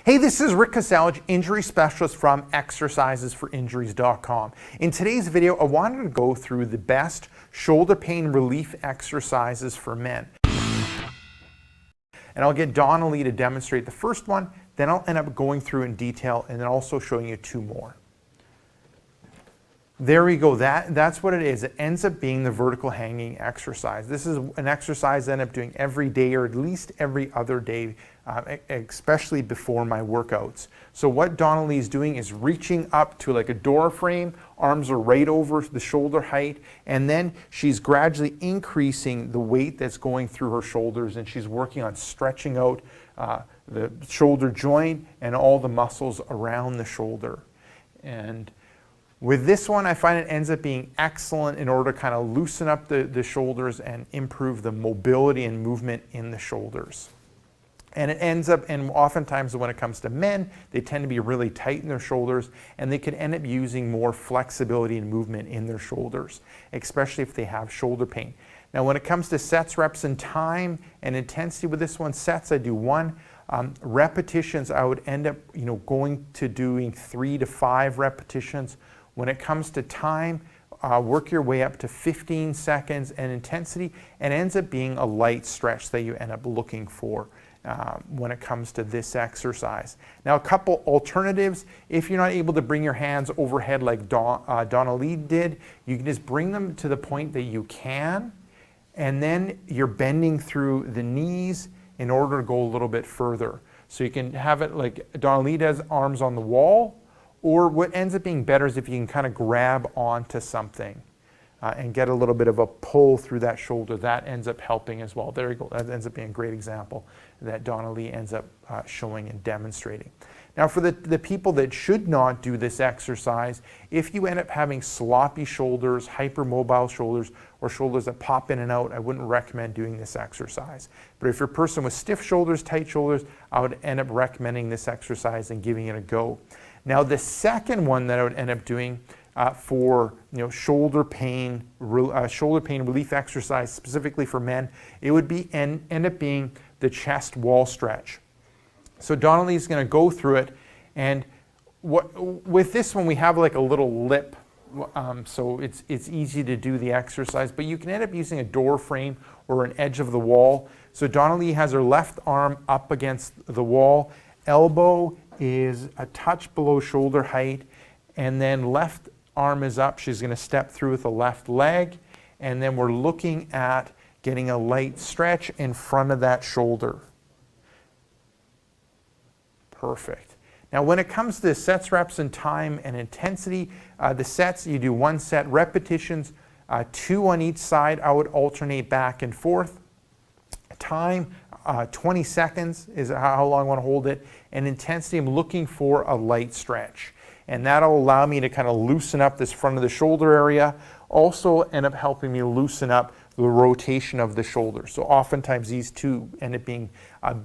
Hey, this is Rick Kasalj, injury specialist from exercisesforinjuries.com. In today's video, I wanted to go through the best shoulder pain relief exercises for men. And I'll get Donnelly to demonstrate the first one, then I'll end up going through in detail and then also showing you two more. There we go, that's what it is. It ends up being the vertical hanging exercise. This is an exercise I end up doing every day or at least every other day, especially before my workouts. So what Donnelly is doing is reaching up to like a door frame, arms are right over the shoulder height, and then she's gradually increasing the weight that's going through her shoulders, and she's working on stretching out the shoulder joint and all the muscles around the shoulder. And with this one, I find it ends up being excellent in order to kind of loosen up the shoulders and improve the mobility and movement in the shoulders. And it ends up, and oftentimes when it comes to men, they tend to be really tight in their shoulders, and they could end up using more flexibility and movement in their shoulders, especially if they have shoulder pain. Now when it comes to sets, reps, and time and intensity with this one, sets I do 1. Repetitions I would end up going to doing 3 to 5 repetitions. When it comes to time, work your way up to 15 seconds, and intensity, and ends up being a light stretch that you end up looking for when it comes to this exercise. Now a couple alternatives: if you're not able to bring your hands overhead like Donnelly did, you can just bring them to the point that you can, and then you're bending through the knees in order to go a little bit further. So you can have it like Donnelly does, arms on the wall. Or what ends up being better is if you can kind of grab onto something and get a little bit of a pull through that shoulder. That ends up helping as well. There you go. That ends up being a great example that Donnelly ends up showing and demonstrating. Now for the people that should not do this exercise, if you end up having sloppy shoulders, hypermobile shoulders, or shoulders that pop in and out, I wouldn't recommend doing this exercise. But if you're a person with stiff shoulders, tight shoulders, I would end up recommending this exercise and giving it a go. Now the second one that I would end up doing for shoulder pain relief exercise specifically for men, it would be end up being the chest wall stretch. So Donnelly is going to go through it, and with this one we have like a little lip, so it's easy to do the exercise, but you can end up using a door frame or an edge of the wall. So Donnelly has her left arm up against the wall, elbow is a touch below shoulder height, and then left arm is up. She's going to step through with the left leg, and then we're looking at getting a light stretch in front of that shoulder. Perfect. Now when it comes to sets, reps, and time and intensity, the sets, you do 1 set, repetitions, 2 on each side. I would alternate back and forth. Time, 20 seconds is how long I want to hold it, and intensity, I'm looking for a light stretch, and that'll allow me to kind of loosen up this front of the shoulder area, also end up helping me loosen up the rotation of the shoulder. So oftentimes these two end up being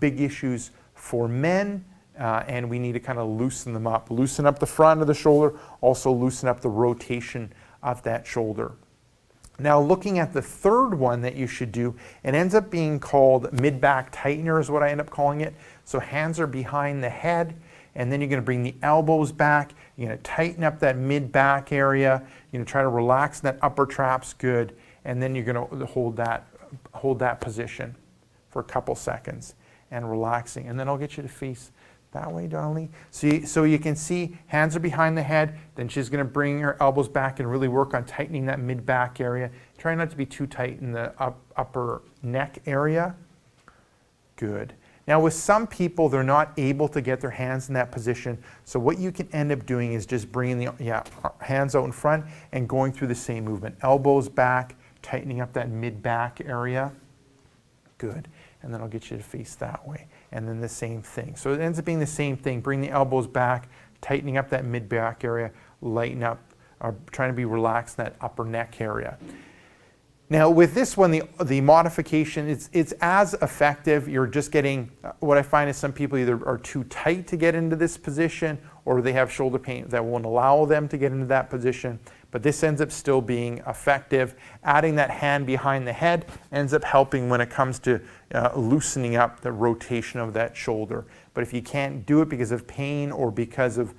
big issues for men, and we need to kind of loosen them up. Loosen up the front of the shoulder, also loosen up the rotation of that shoulder. Now looking at the third one that you should do, it ends up being called MidBack Tightener is what I end up calling it. So hands are behind the head, and then you're going to bring the elbows back. You're going to tighten up that mid-back area. You're going to try to relax that upper traps good, and then you're going to hold that position for a couple seconds and relaxing. And then I'll get you to face that way, Donnelly. So you can see hands are behind the head, then she's going to bring her elbows back and really work on tightening that mid-back area. Try not to be too tight in the upper neck area. Good. Now with some people, they're not able to get their hands in that position, so what you can end up doing is just bringing the hands out in front and going through the same movement. Elbows back, tightening up that mid-back area. Good. And then I'll get you to face that way. And then the same thing. So it ends up being the same thing. Bring the elbows back, tightening up that mid-back area, lighten up, trying to be relaxed in that upper neck area. Now with this one, the modification, it's as effective. You're just getting, what I find is some people either are too tight to get into this position, or they have shoulder pain that won't allow them to get into that position. But this ends up still being effective. Adding that hand behind the head ends up helping when it comes to loosening up the rotation of that shoulder. But if you can't do it because of pain or because of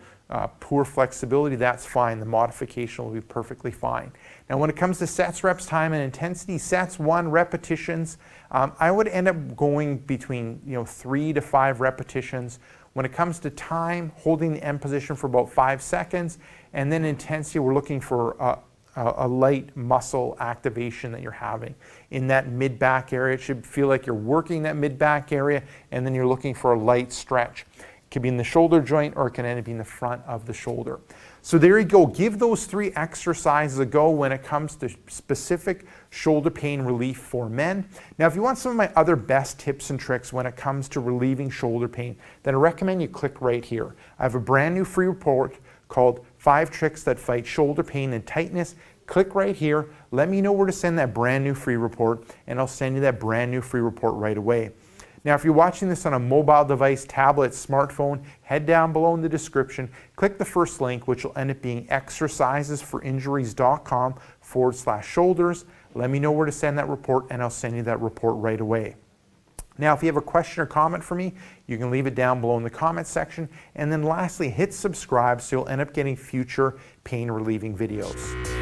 poor flexibility, that's fine. The modification will be perfectly fine. Now when it comes to sets, reps, time, and intensity, sets, 1, repetitions, I would end up going between 3 to 5 repetitions. When it comes to time, holding the end position for about 5 seconds, and then intensity, we're looking for a light muscle activation that you're having in that mid-back area. It should feel like you're working that mid-back area, and then you're looking for a light stretch. It can be in the shoulder joint, or it can end up being the front of the shoulder. So there you go. Give those 3 exercises a go when it comes to specific shoulder pain relief for men. Now, if you want some of my other best tips and tricks when it comes to relieving shoulder pain, then I recommend you click right here. I have a brand new free report called 5 Tricks That Fight Shoulder Pain and Tightness. Click right here. Let me know where to send that brand new free report, and I'll send you that brand new free report right away. Now, if you're watching this on a mobile device, tablet, smartphone, head down below in the description, click the first link, which will end up being exercisesforinjuries.com/shoulders. Let me know where to send that report, and I'll send you that report right away. Now, if you have a question or comment for me, you can leave it down below in the comment section. And then lastly, hit subscribe so you'll end up getting future pain relieving videos.